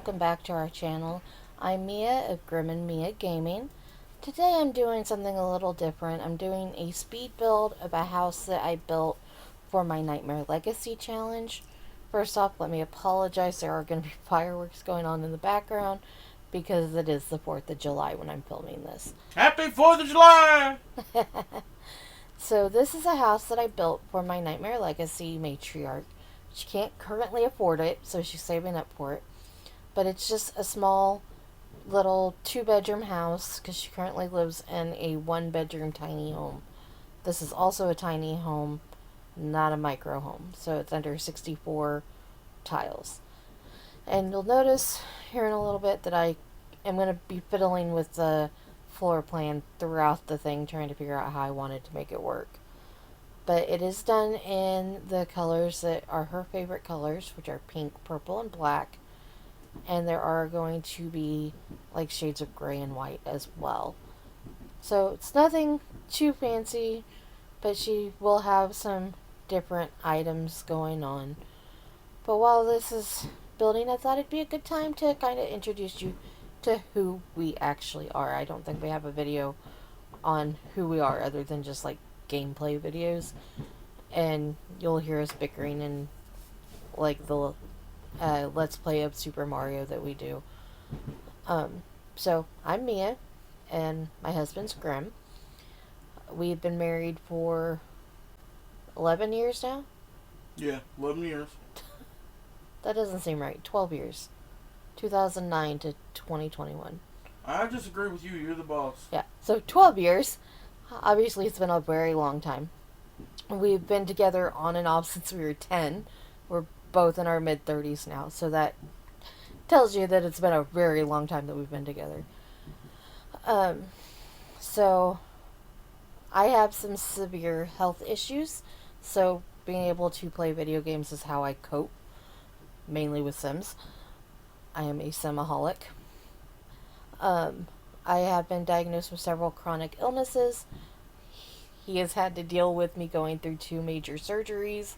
welcome back to our channel. I'm Mia of Grimm and Mia Gaming. Today I'm doing something a little different. I'm doing a speed build of a house that I built for my Nightmare Legacy challenge. First off, let me apologize. There are going to be fireworks going on in the background because it is the 4th of July when I'm filming this. Happy 4th of July! So this is a house that I built for my Nightmare Legacy matriarch. She can't currently afford it, so she's saving up for it. But it's just a small little 2-bedroom house because she currently lives in a 1-bedroom tiny home. This is also a tiny home, not a micro home. So it's under 64 tiles. And you'll notice here in a little bit that I am going to be fiddling with the floor plan throughout the thing, trying to figure out how I wanted to make it work. But it is done in the colors that are her favorite colors, which are pink, purple, and black. And there are going to be like shades of gray and white as well. So it's nothing too fancy, but she will have some different items going on. But while this is building, I thought it'd be a good time to kind of introduce you to who we actually are. I don't think we have a video on who we are other than just like gameplay videos, and you'll hear us bickering in like the let's play of Super Mario that we do. So I'm Mia and my husband's Grimm. We've been married for 11 years now. Yeah, 11 years. That doesn't seem right. 12 years. 2009 to 2021. I disagree with you. You're the boss. Yeah, so 12 years. Obviously, it's been a very long time. We've been together on and off since we were 10. We're both in our mid-30s now, so that tells you that it's been a very long time that we've been together. So I have some severe health issues, so being able to play video games is how I cope, mainly with Sims. I am a Simaholic. I have been diagnosed with several chronic illnesses. He has had to deal with me going through 2 major surgeries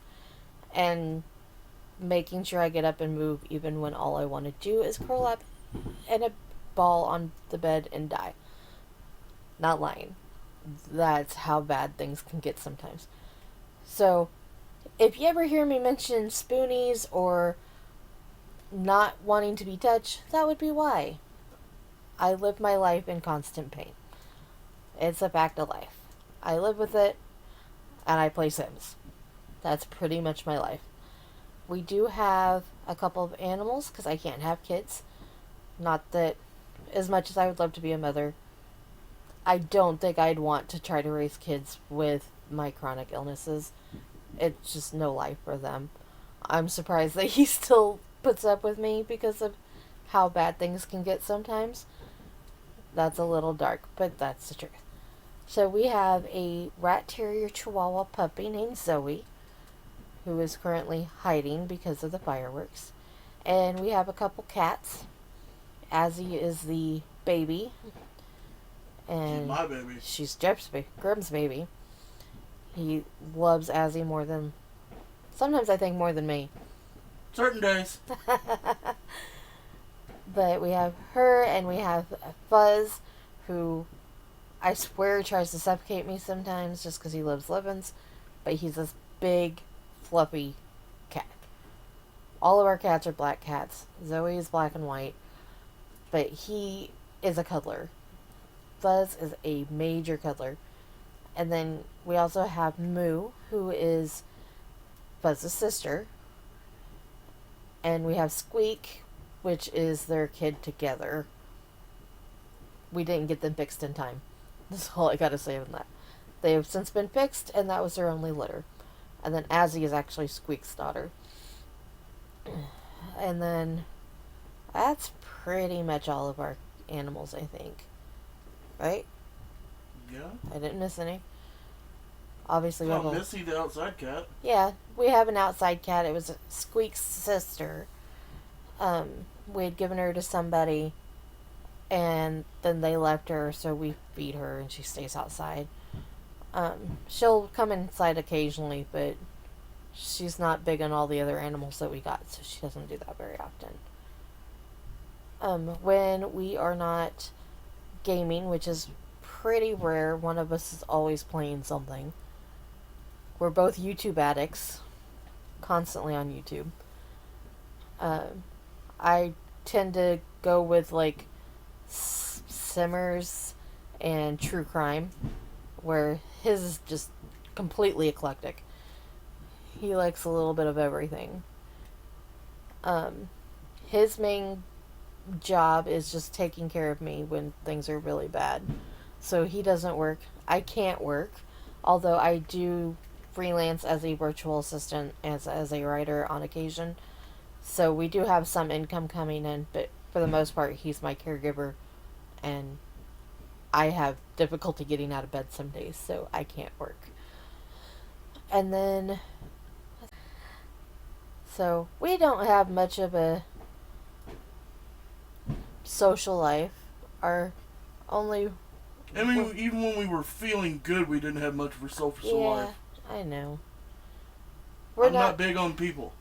and making sure I get up and move even when all I want to do is curl up in a ball on the bed and die. Not lying. That's how bad things can get sometimes. So, if you ever hear me mention spoonies or not wanting to be touched, that would be why. I live my life in constant pain. It's a fact of life. I live with it, and I play Sims. That's pretty much my life. We do have a couple of animals, because I can't have kids. Not that, as much as I would love to be a mother, I don't think I'd want to try to raise kids with my chronic illnesses. It's just no life for them. I'm surprised that he still puts up with me because of how bad things can get sometimes. That's a little dark, but that's the truth. So we have a rat terrier chihuahua puppy named Zoe, who is currently hiding because of the fireworks. And we have a couple cats. Azzy is the baby. And She's my baby. She's Grimm's baby. He loves Azzy more than, sometimes I think more than me. Certain days. But we have her, and we have Fuzz, who I swear tries to suffocate me sometimes just because he loves livings. But he's this big, fluffy cat. All of our cats are black cats. Zoe is black and white. But he is a cuddler. Fuzz is a major cuddler. And then we also have Moo, who is Fuzz's sister. And we have Squeak, which is their kid together. We didn't get them fixed in time. That's all I gotta say on that. They have since been fixed, and that was their only litter. And then Azzy is actually Squeak's daughter. And then that's pretty much all of our animals, I think. Right? Yeah. I didn't miss any. Obviously, we have Missy, the outside cat. Yeah, we have an outside cat. It was Squeak's sister. We had given her to somebody, and then they left her, so we feed her, and she stays outside. She'll come inside occasionally, but she's not big on all the other animals that we got, so she doesn't do that very often. When we are not gaming, which is pretty rare, one of us is always playing something. We're both YouTube addicts, constantly on YouTube. Um, I tend to go with like simmers and true crime, where his is just completely eclectic. He likes a little bit of everything. Um, his main job is just taking care of me when things are really bad. So he doesn't work. I can't work, although I do freelance as a virtual assistant, as a writer on occasion. So we do have some income coming in, but for the most part, he's my caregiver, and I have difficulty getting out of bed some days, so I can't work. And then, so we don't have much of a social life. Our only. I mean, even when we were feeling good, we didn't have much of a social Yeah, life. I know. I'm not big on people.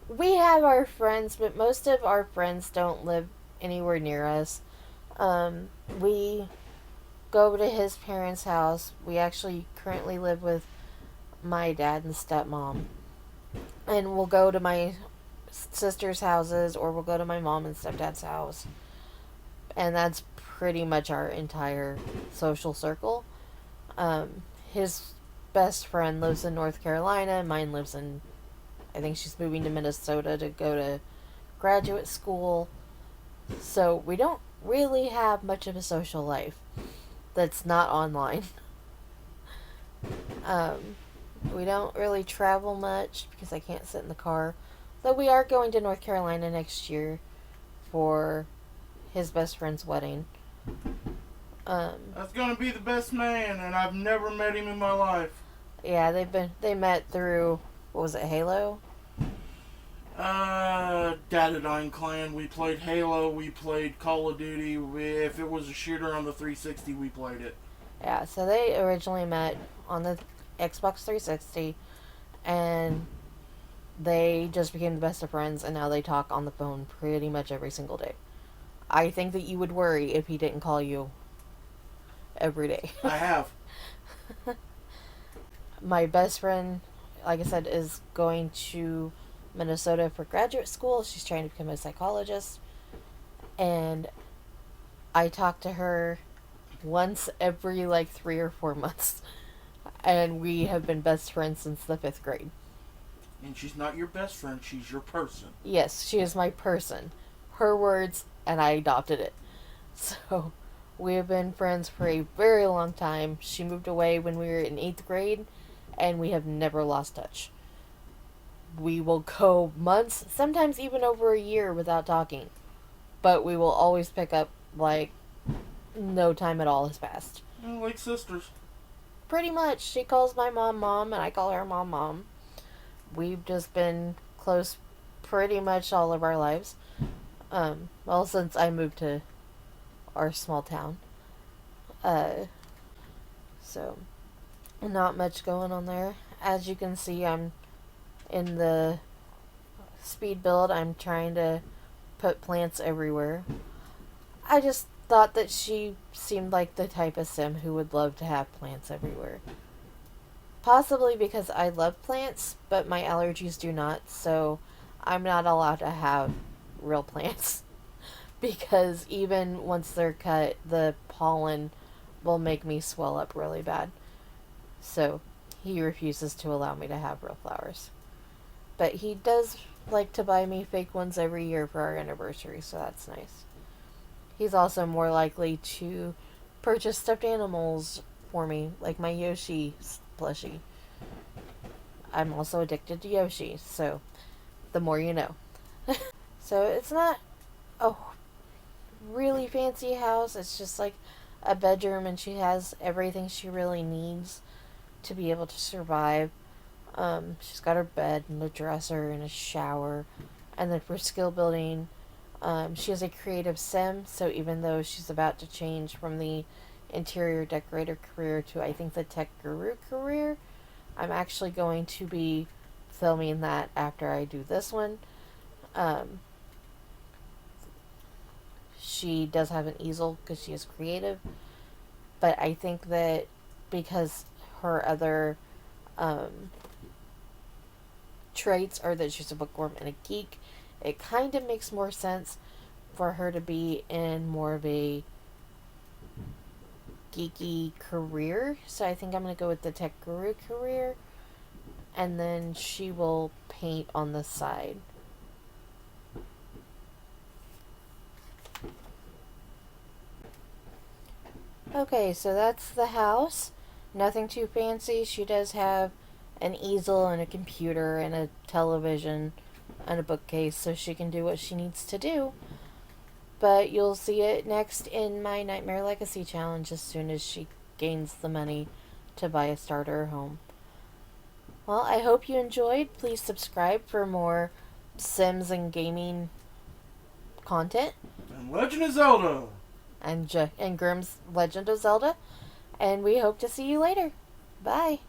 We have our friends, but most of our friends don't live anywhere near us. We go to his parents' house. We actually currently live with my dad and stepmom. And we'll go to my sister's houses, or we'll go to my mom and stepdad's house. And that's pretty much our entire social circle. His best friend lives in North Carolina. Mine lives in, I think she's moving to Minnesota to go to graduate school. So we don't really have much of a social life that's not online. Um, we don't really travel much because I can't sit in the car. Though we are going to North Carolina next year for his best friend's wedding. That's gonna be the best man, and I've never met him in my life. Yeah, they met through, what was it, Halo? Datadyne Clan. We played Halo. We played Call of Duty. If it was a shooter on the 360, we played it. Yeah, so they originally met on the Xbox 360, and they just became the best of friends, and now they talk on the phone pretty much every single day. I think that you would worry if he didn't call you every day. I have. My best friend, like I said, is going to Minnesota for graduate school. She's trying to become a psychologist. And I talk to her once every like 3 or 4 months. And we have been best friends since the 5th grade. And she's not your best friend, she's your person. Yes, she is my person. Her words, and I adopted it. So, we have been friends for a very long time. She moved away when we were in 8th grade, and we have never lost touch. We will go months, sometimes even over a year without talking. But we will always pick up like no time at all has passed. Like sisters. Pretty much. She calls my mom mom, and I call her mom mom. We've just been close pretty much all of our lives. Well, since I moved to our small town. So, not much going on there. As you can see, I'm in the speed build. I'm trying to put plants everywhere. I just thought that she seemed like the type of sim who would love to have plants everywhere. Possibly because I love plants, but my allergies do not, so I'm not allowed to have real plants. Because even once they're cut, the pollen will make me swell up really bad. So he refuses to allow me to have real flowers. But he does like to buy me fake ones every year for our anniversary, so that's nice. He's also more likely to purchase stuffed animals for me, like my Yoshi plushie. I'm also addicted to Yoshi, so the more you know. So it's not a really fancy house. It's just like a bedroom, and she has everything she really needs to be able to survive. She's got her bed and a dresser and a shower. And then for skill building, she has a creative sim, so even though she's about to change from the interior decorator career to, I think, the tech guru career, I'm actually going to be filming that after I do this one. she does have an easel because she is creative. But I think that because her other um, traits are that she's a bookworm and a geek, it kind of makes more sense for her to be in more of a geeky career. So I think I'm going to go with the tech guru career. And then she will paint on the side. Okay, so that's the house. Nothing too fancy. She does have an easel and a computer and a television and a bookcase, so she can do what she needs to do. But you'll see it next in my Nightmare Legacy challenge as soon as she gains the money to buy a starter home. Well, I hope you enjoyed. Please subscribe for more Sims and gaming content. And Legend of Zelda. And Grimm's Legend of Zelda. And we hope to see you later. Bye.